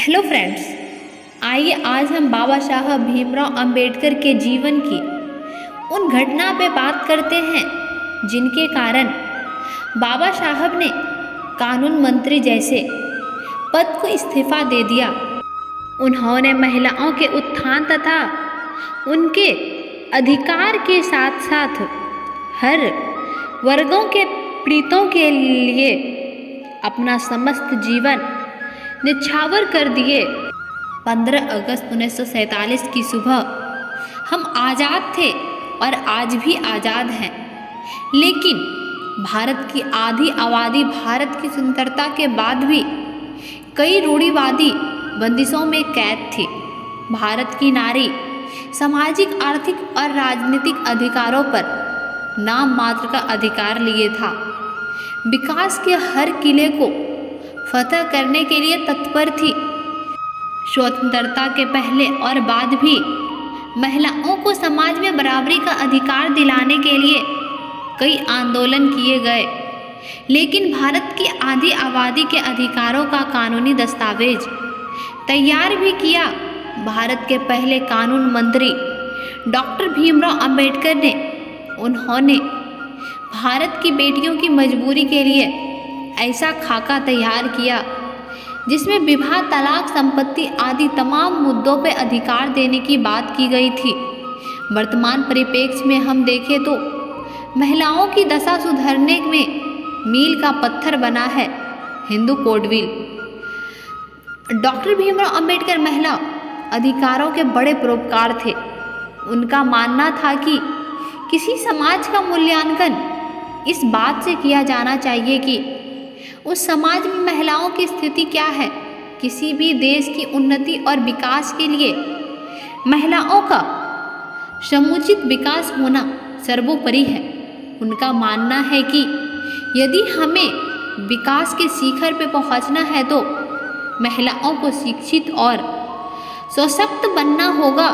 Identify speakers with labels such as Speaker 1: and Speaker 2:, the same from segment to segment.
Speaker 1: Hello friends, आइए आज हम बाबा साहब भीमराव अंबेडकर के जीवन की उन घटना पे बात करते हैं जिनके कारण बाबा साहब ने कानून मंत्री जैसे पद को इस्तीफा दे दिया। उन्होंने महिलाओं के उत्थान तथा उनके अधिकार के साथ साथ हर वर्गों के पीड़ितों के लिए अपना समस्त जीवन निछावर कर दिए। 15 अगस्त 1947 की सुबह हम आज़ाद थे और आज भी आज़ाद हैं, लेकिन भारत की आधी आबादी भारत की स्वतंत्रता के बाद भी कई रूढ़िवादी बंदिशों में कैद थी। भारत की नारी सामाजिक, आर्थिक और राजनीतिक अधिकारों पर नाम मात्र का अधिकार लिए था। विकास के हर किले को फतह करने के लिए तत्पर थी। स्वतंत्रता के पहले और बाद भी महिलाओं को समाज में बराबरी का अधिकार दिलाने के लिए कई आंदोलन किए गए, लेकिन भारत की आधी आबादी के अधिकारों का कानूनी दस्तावेज तैयार भी किया। भारत के पहले कानून मंत्री डॉक्टर भीमराव अंबेडकर ने उन्होंने भारत की बेटियों की मजबूरी के लिए ऐसा खाका तैयार किया जिसमें विवाह, तलाक, संपत्ति आदि तमाम मुद्दों पर अधिकार देने की बात की गई थी। वर्तमान परिप्रेक्ष्य में हम देखें तो महिलाओं की दशा सुधारने में मील का पत्थर बना है Hindu code bill. Doctor Bhimrao Ambedkar महिला अधिकारों के बड़े परोपकार थे। उनका मानना था कि किसी समाज का मूल्यांकन इस बात से किया जाना चाहिए कि उस समाज में महिलाओं की स्थिति क्या है। किसी भी देश की उन्नति और विकास के लिए महिलाओं का समुचित विकास होना सर्वोपरि है। उनका मानना है कि यदि हमें विकास के शिखर पर पहुंचना है तो महिलाओं को शिक्षित और सशक्त बनना होगा।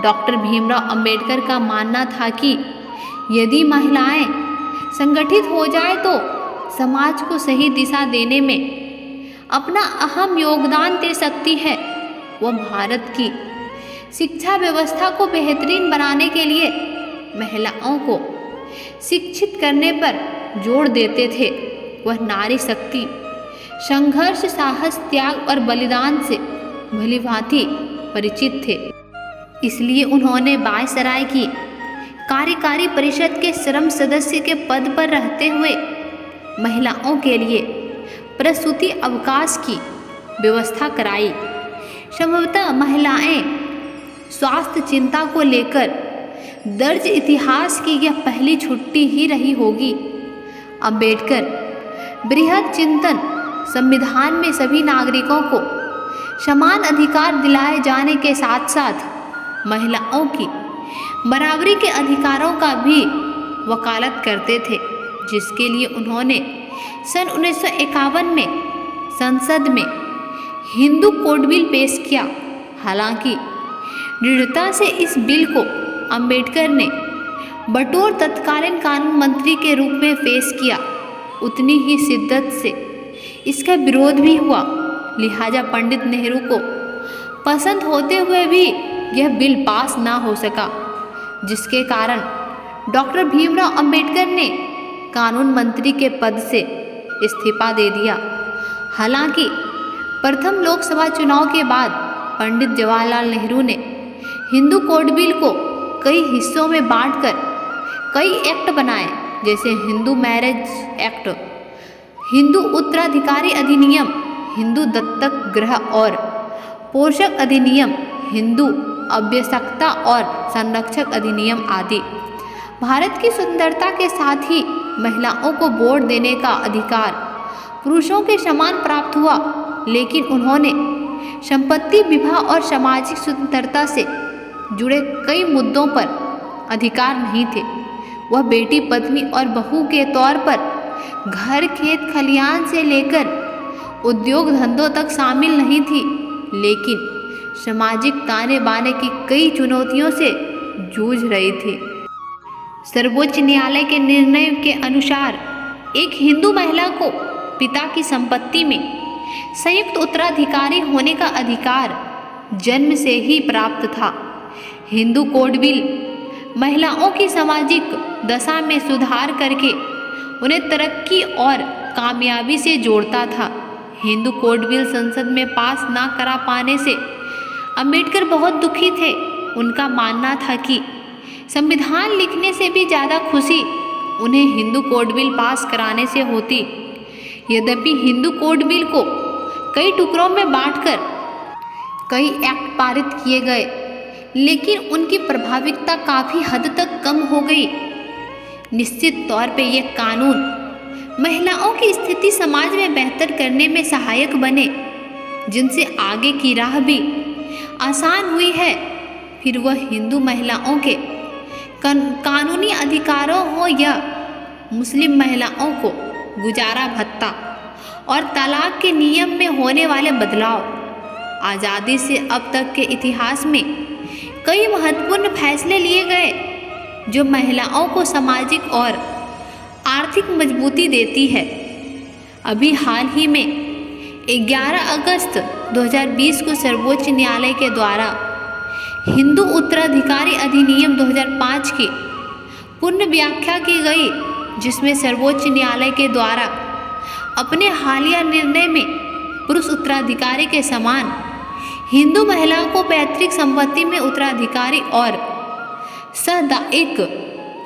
Speaker 1: डॉक्टर भीमराव अंबेडकर का मानना था कि यदि महिलाएं संगठित हो जाए तो समाज को सही दिशा देने में अपना अहम योगदान दे सकती है। वह भारत की शिक्षा व्यवस्था को बेहतरीन बनाने के लिए महिलाओं को शिक्षित करने पर जोर देते थे। वह नारी शक्ति, संघर्ष, साहस, त्याग और बलिदान से भलीभांति परिचित थे। इसलिए उन्होंने वायसराय की कार्यकारी परिषद के श्रम सदस्य के पद पर रहते हुए महिलाओं के लिए प्रसूति अवकाश की व्यवस्था कराई। संभवतः महिलाएं स्वास्थ्य चिंता को लेकर दर्ज इतिहास की यह पहली छुट्टी ही रही होगी। अंबेडकर बृहद चिंतन संविधान में सभी नागरिकों को समान अधिकार दिलाए जाने के साथ साथ महिलाओं की बराबरी के अधिकारों का भी वकालत करते थे, जिसके लिए उन्होंने सन 1951 में संसद में हिंदू कोड बिल पेश किया। हालांकि दृढ़ता से इस बिल को अंबेडकर ने बतौर तत्कालीन कानून मंत्री के रूप में पेश किया, उतनी ही शिद्दत से इसका विरोध भी हुआ। लिहाजा पंडित नेहरू को पसंद होते हुए भी यह बिल पास ना हो सका, जिसके कारण डॉक्टर भीमराव अंबेडकर ने कानून मंत्री के पद से इस्तीफा दे दिया। हालांकि प्रथम लोकसभा चुनाव के बाद पंडित जवाहरलाल नेहरू ने हिंदू कोड बिल को कई हिस्सों में बांटकर कई एक्ट बनाए, जैसे हिंदू मैरिज एक्ट, हिंदू उत्तराधिकारी अधिनियम, हिंदू दत्तक गृह और पोषक अधिनियम, हिंदू अव्यस्कता और संरक्षक अधिनियम आदि। भारत की स्वतंत्रता के साथ ही महिलाओं को वोट देने का अधिकार पुरुषों के समान प्राप्त हुआ, लेकिन उन्होंने संपत्ति, विवाह और सामाजिक स्वतंत्रता से जुड़े कई मुद्दों पर अधिकार नहीं थे। वह बेटी, पत्नी और बहू के तौर पर घर, खेत खलिहान से लेकर उद्योग धंधों तक शामिल नहीं थी, लेकिन सामाजिक ताने बाने की कई चुनौतियों से जूझ रही थी। सर्वोच्च न्यायालय के निर्णय के अनुसार एक हिंदू महिला को पिता की संपत्ति में संयुक्त उत्तराधिकारी होने का अधिकार जन्म से ही प्राप्त था। हिंदू कोड बिल महिलाओं की सामाजिक दशा में सुधार करके उन्हें तरक्की और कामयाबी से जोड़ता था। हिंदू कोड बिल संसद में पास ना करा पाने से अंबेडकर बहुत दुखी थे। उनका मानना था कि संविधान लिखने से भी ज़्यादा खुशी उन्हें हिंदू कोड बिल पास कराने से होती। यद्यपि हिंदू कोड बिल को कई टुकड़ों में बांटकर कई एक्ट पारित किए गए, लेकिन उनकी प्रभाविकता काफ़ी हद तक कम हो गई। निश्चित तौर पे ये कानून महिलाओं की स्थिति समाज में बेहतर करने में सहायक बने, जिनसे आगे की राह भी आसान हुई है। फिर वह हिंदू महिलाओं के कानूनी अधिकारों हो या मुस्लिम महिलाओं को गुजारा भत्ता और तलाक के नियम में होने वाले बदलाव। आज़ादी से अब तक के इतिहास में कई महत्वपूर्ण फैसले लिए गए जो महिलाओं को सामाजिक और आर्थिक मजबूती देती है। अभी हाल ही में 11 अगस्त 2020 को सर्वोच्च न्यायालय के द्वारा हिंदू उत्तराधिकारी अधिनियम 2005 की पुनः व्याख्या की गई, जिसमें सर्वोच्च न्यायालय के द्वारा अपने हालिया निर्णय में पुरुष उत्तराधिकारी के समान हिंदू महिलाओं को पैतृक संपत्ति में उत्तराधिकारी और सादाइक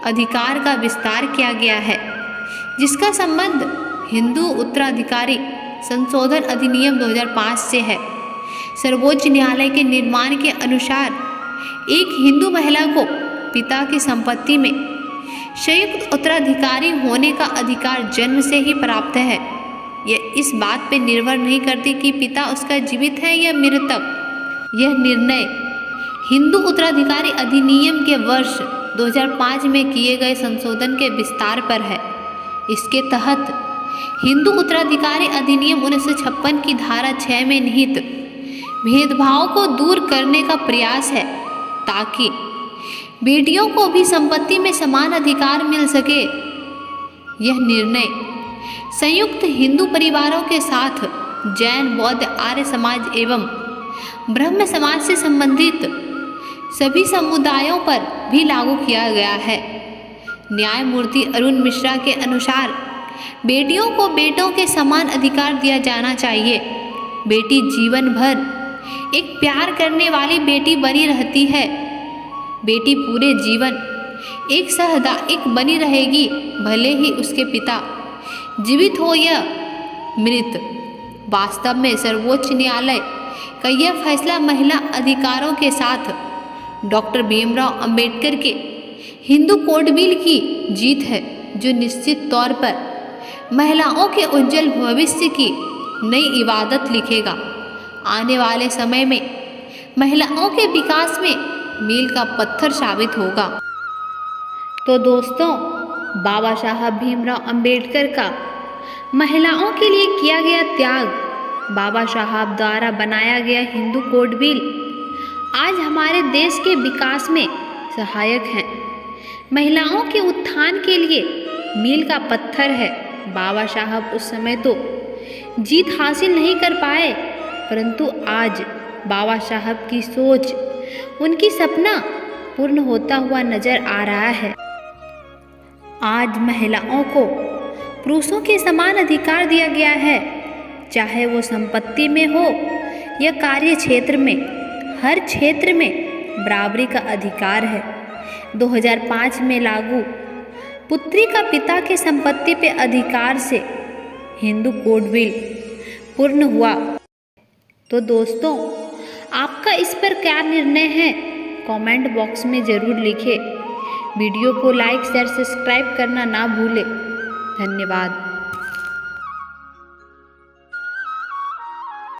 Speaker 1: अधिकार का विस्तार किया गया है, जिसका संबंध हिंदू उत्तराधिकारी संशोधन अधिनियम 2005 से है। सर्वोच्च न्यायालय के निर्माण के अनुसार एक हिंदू महिला को पिता की संपत्ति में संयुक्त उत्तराधिकारी होने का अधिकार जन्म से ही प्राप्त है। यह इस बात पर निर्भर नहीं करती कि पिता उसका जीवित है या मृतक। यह निर्णय हिंदू उत्तराधिकारी अधिनियम के वर्ष 2005 में किए गए संशोधन के विस्तार पर है। इसके तहत हिंदू उत्तराधिकारी अधिनियम 1956 की धारा 6 में निहित भेदभाव को दूर करने का प्रयास है, ताकि बेटियों को भी संपत्ति में समान अधिकार मिल सके। यह निर्णय संयुक्त हिंदू परिवारों के साथ जैन, बौद्ध, आर्य समाज एवं ब्रह्म समाज से संबंधित सभी समुदायों पर भी लागू किया गया है। न्यायमूर्ति अरुण मिश्रा के अनुसार बेटियों को बेटों के समान अधिकार दिया जाना चाहिए। बेटी जीवन भर एक प्यार करने वाली बेटी बनी रहती है। बेटी पूरे जीवन एक सादाइक बनी रहेगी, भले ही उसके पिता जीवित हो या मृत। वास्तव में सर्वोच्च न्यायालय का यह फैसला महिला अधिकारों के साथ डॉक्टर भीमराव अंबेडकर के हिंदू कोड बिल की जीत है, जो निश्चित तौर पर महिलाओं के उज्जवल भविष्य की नई इबादत लिखेगा। आने वाले समय में महिलाओं के विकास में मील का पत्थर साबित होगा। तो दोस्तों, बाबा साहब भीमराव अंबेडकर का महिलाओं के लिए किया गया त्याग, बाबा साहब द्वारा बनाया गया हिंदू कोड बिल आज हमारे देश के विकास में सहायक है। महिलाओं के उत्थान के लिए मील का पत्थर है। बाबा साहब उस समय तो जीत हासिल नहीं कर पाए, परंतु आज बाबा साहब की सोच, उनकी सपना पूर्ण होता हुआ नजर आ रहा है। आज महिलाओं को पुरुषों के समान अधिकार दिया गया है, चाहे वो संपत्ति में हो या कार्य क्षेत्र में। हर क्षेत्र में बराबरी का अधिकार है। 2005 में लागू पुत्री का पिता की संपत्ति पे अधिकार से हिंदू कोड बिल पूर्ण हुआ। तो दोस्तों, आपका इस पर क्या निर्णय है, कमेंट बॉक्स में ज़रूर लिखें। वीडियो को लाइक, शेयर, सब्सक्राइब करना ना भूलें। धन्यवाद।